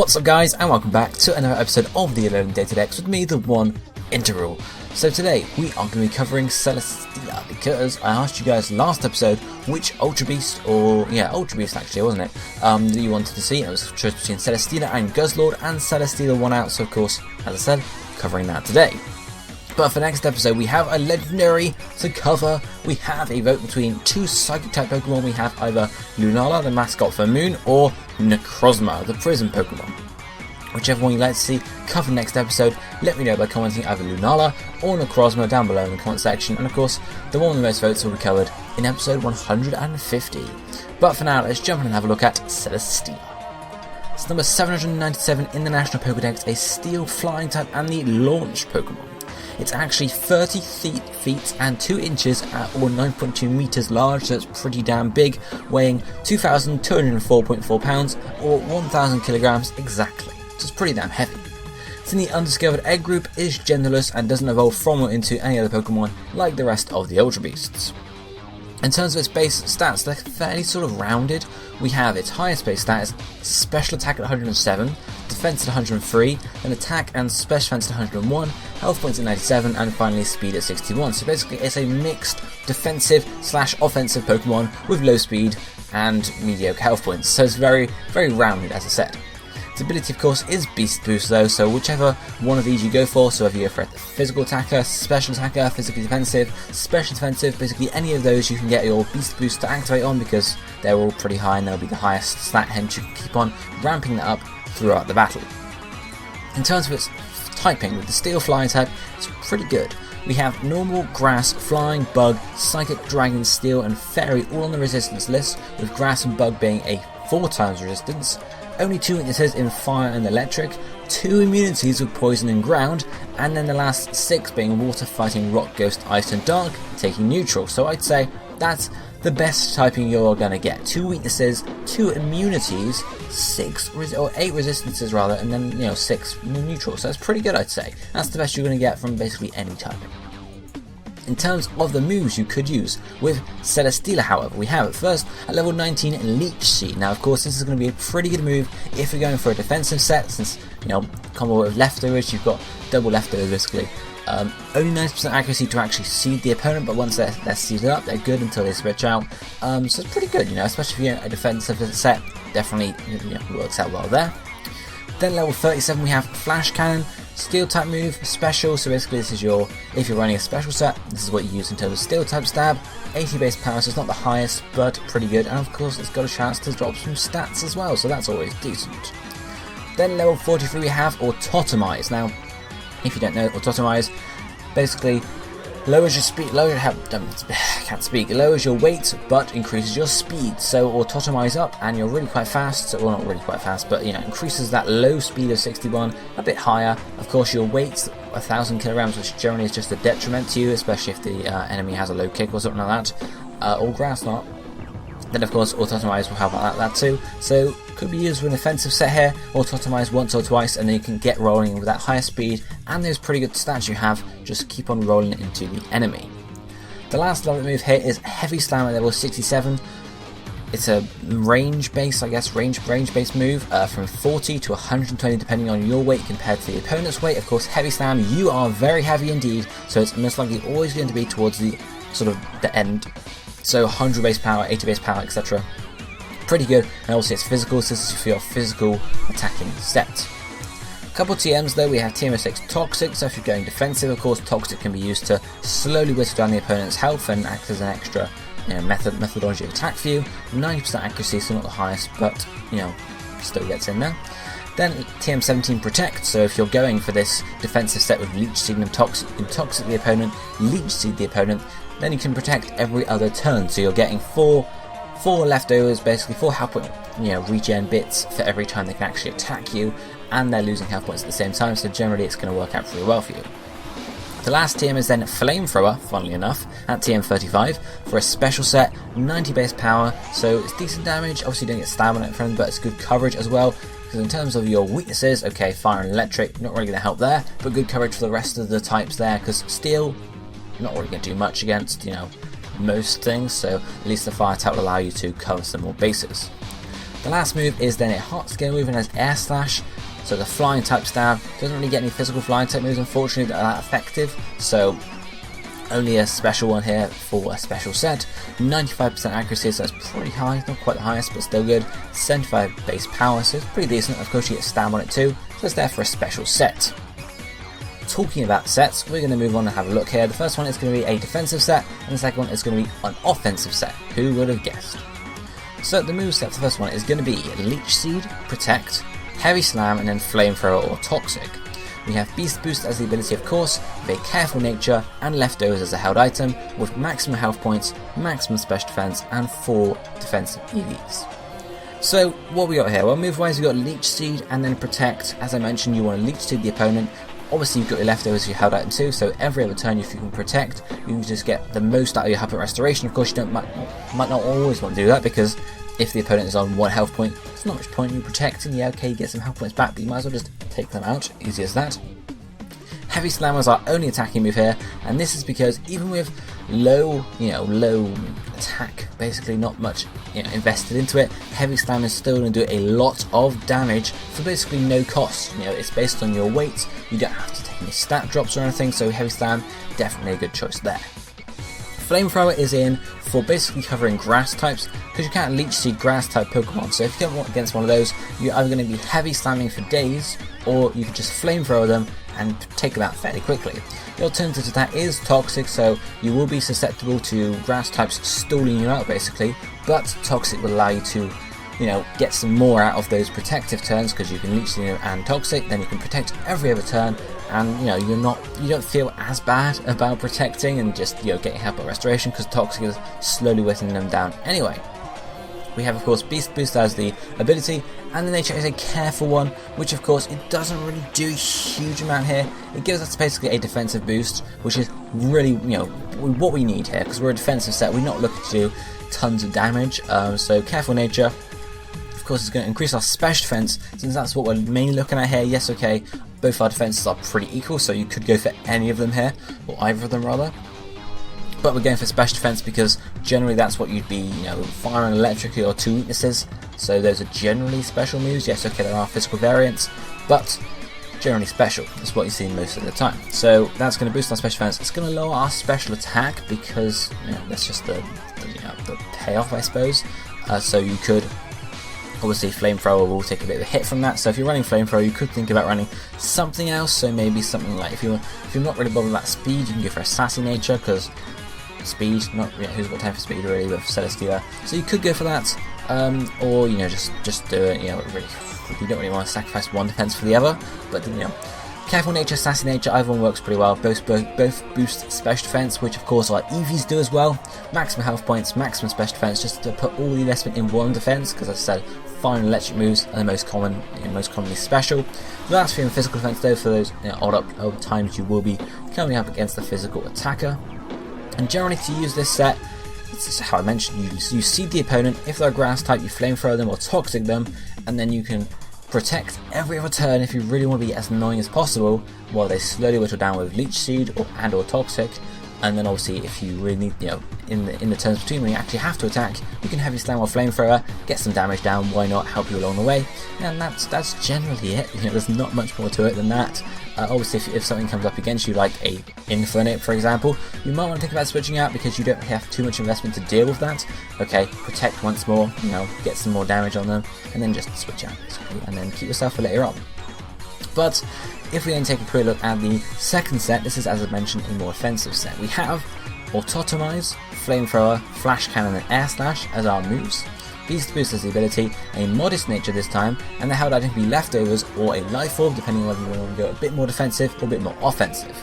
What's up guys, and welcome back to another episode of the Alolan DataDex with me, TheOneIntegral. So today we are going to be covering Celesteela because I asked you guys last episode which Ultra Beast, Ultra Beast actually, wasn't it, that you wanted to see. It was a choice between Celesteela and Guzzlord, and Celesteela won out, so of course, as I said, covering that today. But for next episode we have a legendary to cover. We have a vote between two Psychic type Pokemon. We have either Lunala, the mascot for Moon, or Necrozma, the prison Pokemon. Whichever one you'd like to see covered next episode, let me know by commenting either Lunala or Necrozma down below in the comment section, and of course the one with the most votes will be covered in episode 150. But for now, let's jump in and have a look at Celesteela. It's number 797 in the National Pokédex, a Steel Flying type and the launched Pokemon. It's actually 30 feet and 2 inches or 9.2 meters large, so it's pretty damn big, weighing 2,204.4 pounds or 1,000 kilograms exactly. So it's pretty damn heavy. It's in the undiscovered egg group, is genderless, and doesn't evolve from or into any other Pokemon like the rest of the Ultra Beasts. In terms of its base stats, they're fairly sort of rounded. We have its highest base stat is Special Attack at 107, Defense at 103, then Attack and Special Defense at 101, Health Points at 97, and finally Speed at 61. So basically it's a mixed defensive / offensive Pokemon with low speed and mediocre health points. So it's very, very rounded, as I said. Its ability, of course, is Beast Boost though, so whichever one of these you go for, so if you go for a physical attacker, special attacker, physically defensive, special defensive, basically any of those you can get your Beast Boost to activate on because they're all pretty high and they'll be the highest stat, hence you can keep on ramping that up throughout the battle. In terms of its typing, with the Steel Flying type, it's pretty good. We have Normal, Grass, Flying, Bug, Psychic, Dragon, Steel and Fairy all on the resistance list, with Grass and Bug being a 4 times resistance. Only 2 weaknesses in Fire and Electric, 2 immunities with Poison and Ground, and then the last 6 being Water, Fighting, Rock, Ghost, Ice and Dark, taking neutral. So I'd say that's the best typing you're going to get. 2 weaknesses, 2 immunities, 8 resistances rather, and then 6 neutral. So that's pretty good, I'd say. That's the best you're going to get from basically any typing. In terms of the moves you could use with Celesteela, however, we have at first at level 19 Leech Seed. Now, of course, this is going to be a pretty good move if you're going for a defensive set, since combo with leftovers, you've got double leftovers basically. Only 90% accuracy to actually seed the opponent, but once they're seeded up, they're good until they switch out. So it's pretty good, especially if you're a defensive set. Definitely works out well there. Then level 37 we have Flash Cannon, Steel type move, special, so basically this is if you're running a special set, this is what you use in terms of Steel type stab, 80 base power, so it's not the highest, but pretty good, and of course it's got a chance to drop some stats as well, so that's always decent. Then level 43 we have Autotomize. Now, if you don't know, Autotomize basically lowers your speed, lowers your weight but increases your speed, so Autotomize up and you're really quite fast, well not really quite fast, but increases that low speed of 61 a bit higher. Of course your weight's 1,000 kilograms, which generally is just a detriment to you, especially if the enemy has a low kick or something like that, or grass not. Then of course Autotomize will help out that too, so could be used with an offensive set here, Autotomize once or twice, and then you can get rolling with that higher speed and those pretty good stats you have, just keep on rolling into the enemy. The last level move here is Heavy Slam at level 67. It's a range based move from 40 to 120 depending on your weight compared to the opponent's weight. Of course, Heavy Slam, you are very heavy indeed, so it's most likely always going to be towards the sort of the end. So 100 base power, 80 base power, etc. Pretty good, and also it's physical, so this is for your physical attacking set. A couple of TMs though, we have TM06 Toxic, so if you're going defensive, of course Toxic can be used to slowly whittle down the opponent's health and act as an extra methodology of attack for you. 90% accuracy, so not the highest, but still gets in there. Then TM17 Protect, so if you're going for this defensive set with Leech Seed and Toxic, you can Toxic the opponent, Leech Seed the opponent, then you can protect every other turn, so you're getting 4 leftovers, basically 4 health point regen bits for every time they can actually attack you, and they're losing health points at the same time, so generally it's going to work out pretty well for you. The last TM is then Flamethrower, funnily enough, at TM35 for a special set, 90 base power, so it's decent damage. Obviously you don't get stab on it from, but it's good coverage as well, because in terms of your weaknesses, okay, Fire and Electric, not really going to help there, but good coverage for the rest of the types there, because Steel, not really going to do much against, most things, so at least the Fire type will allow you to cover some more bases. The last move is then a hot scale move and has Air Slash, so the flying type stab. Doesn't really get any physical flying type moves unfortunately that are that effective, so only a special one here for a special set. 95% accuracy, so that's pretty high, not quite the highest but still good. 75 base power, so it's pretty decent. Of course you get stab on it too, so it's there for a special set. Talking about sets, we're going to move on and have a look here. The first one is going to be a defensive set, and the second one is going to be an offensive set. Who would have guessed? So the move set for the first one is going to be Leech Seed, Protect, Heavy Slam, and then Flamethrower or Toxic. We have Beast Boost as the ability of course, with a Careful Nature and Leftovers as a held item, with maximum health points, maximum special defense, and 4 defensive EVs. So what we got here? Well, move wise we got Leech Seed and then Protect. As I mentioned, you want to Leech Seed the opponent. Obviously you've got your Leftovers as your held item too, so every other turn if you can Protect, you can just get the most out of your Habit Restoration. Of course you might not always want to do that, because if the opponent is on 1 health point, there's not much point in you protecting. Yeah, okay, you get some health points back, but you might as well just take them out. Easy as that. Heavy Slam is our only attacking move here, and this is because even with low attack, basically not much invested into it, Heavy Slam is still going to do a lot of damage for basically no cost. It's based on your weight, you don't have to take any stat drops or anything, so Heavy Slam, definitely a good choice there. Flamethrower is in for basically covering grass types, because you can't Leech Seed grass type Pokemon, so if you get against one of those, you're either going to be heavy slamming for days, or you can just Flamethrower them and take them out fairly quickly. The alternative to that is Toxic, so you will be susceptible to grass types stalling you out basically, but Toxic will allow you to get some more out of those protective turns, because you can Leech Seed and Toxic, then you can protect every other turn, and you don't feel as bad about protecting and just getting Habit Restoration, because Toxic is slowly whittling them down anyway. We have of course Beast Boost as the ability, and the nature is a careful one, which of course it doesn't really do a huge amount here. It gives us basically a defensive boost, which is really what we need here, because we're a defensive set. We're not looking to do tons of damage, so careful nature of course is going to increase our special defense, since that's what we're mainly looking at here. Yes, okay, both our defenses are pretty equal, so you could go for any of them here, or either of them rather. But we're going for special defense because generally that's what you'd be, firing electrically or 2 weaknesses. So those are generally special moves. Yes, okay, there are physical variants, but generally special is what you see most of the time. So that's going to boost our special defense. It's going to lower our special attack because that's just the payoff, I suppose. So you could obviously Flamethrower will take a bit of a hit from that. So if you're running Flamethrower, you could think about running something else. So maybe something like if you're not really bothered about speed, you can go for a Sassy Nature, because speed, who's got time for speed really with Celesteela, so you could go for that, or just do it. Really, you don't really want to sacrifice one defense for the other, but Careful Nature, Sassy Nature, either one works pretty well. Both boost special defense, which of course our EVs do as well. Maximum health points, maximum special defense, just to put all the investment in one defense, because as I said, fire and electric moves are the most commonly special. The last few in physical defense though, for those odd times you will be coming up against the physical attacker. And generally to use this set, it's how I mentioned, you seed the opponent. If they're a grass type, you Flamethrower them or Toxic them, and then you can protect every other turn if you really want to be as annoying as possible, while they slowly whittle down with Leech Seed or Toxic. And then obviously if you really need, in the turns between when you actually have to attack, you can Heavy Slam or Flamethrower, get some damage down, why not, help you along the way. And that's generally it. There's not much more to it than that. Obviously if something comes up against you, like a Infernape for example, you might want to think about switching out, because you don't have too much investment to deal with that. Okay, protect once more, get some more damage on them, and then just switch out basically, and then keep yourself for later on. But if we then take a quick look at the second set, this is, as I mentioned, a more offensive set. We have Autotomize, Flamethrower, Flash Cannon and Air Slash as our moves. Beast Boost as the ability, a Modest Nature this time, and the held item can be Leftovers or a Life Orb, depending on whether you want to go a bit more defensive or a bit more offensive.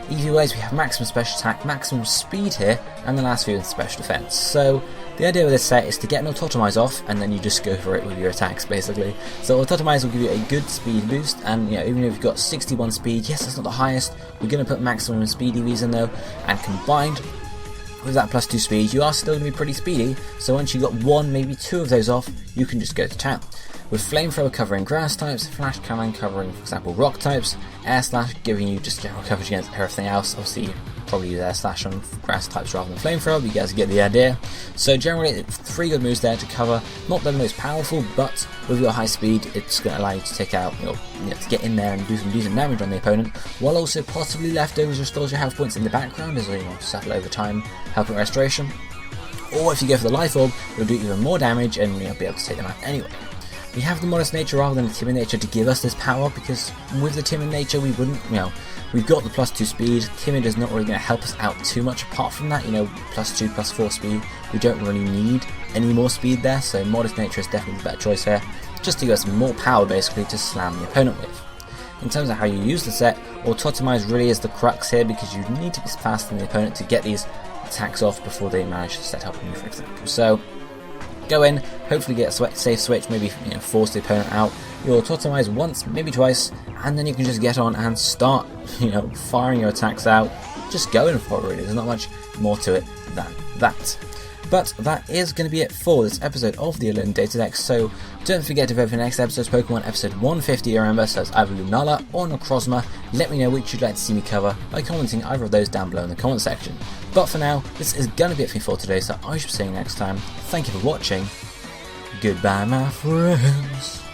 EV ways, we have maximum special attack, maximum speed here, and the last few in special defense. So the idea with this set is to get an Autotomize off, and then you just go for it with your attacks basically. So Autotomize will give you a good speed boost, and even if you've got 61 speed, yes, that's not the highest, we're going to put maximum speed EVs in though, and combined with that +2 speed, you are still going to be pretty speedy. So once you got 1, maybe 2 of those off, you can just go to town. With Flamethrower covering grass types, Flash Cannon covering, for example, rock types, Air Slash giving you just general coverage against everything else. Obviously, probably use Air Slash on grass types rather than Flamethrower, but you guys get the idea. So generally, 3 good moves there to cover. Not the most powerful, but with your high speed, it's going to allow you to take out, to get in there and do some decent damage on the opponent, while also possibly Leftovers restores your health points in the background as you settle over time, helping restoration. Or if you go for the Life Orb, it'll do even more damage and be able to take them out anyway. We have the Modest Nature rather than the Timid Nature to give us this power, because with the Timid Nature we wouldn't, we've got the +2 speed. Timid is not really going to help us out too much apart from that, +2, +4 speed. We don't really need any more speed there, so Modest Nature is definitely the better choice here, just to give us more power basically to slam the opponent with. In terms of how you use the set, Autotomize really is the crux here, because you need to be faster than the opponent to get these attacks off before they manage to set up on you, for example. So go in, hopefully get a safe switch, maybe force the opponent out. You'll Autotomize once, maybe twice, and then you can just get on and start, firing your attacks out. Just going for it really, there's not much more to it than that. But that is going to be it for this episode of the Alolan DataDex, so don't forget to vote for the next episode's Pokemon, episode 150, remember, so it's either Lunala or Necrozma. Let me know which you'd like to see me cover by commenting either of those down below in the comment section. But for now, this is going to be it for me for today, so I shall see you next time. Thank you for watching. Goodbye, my friends.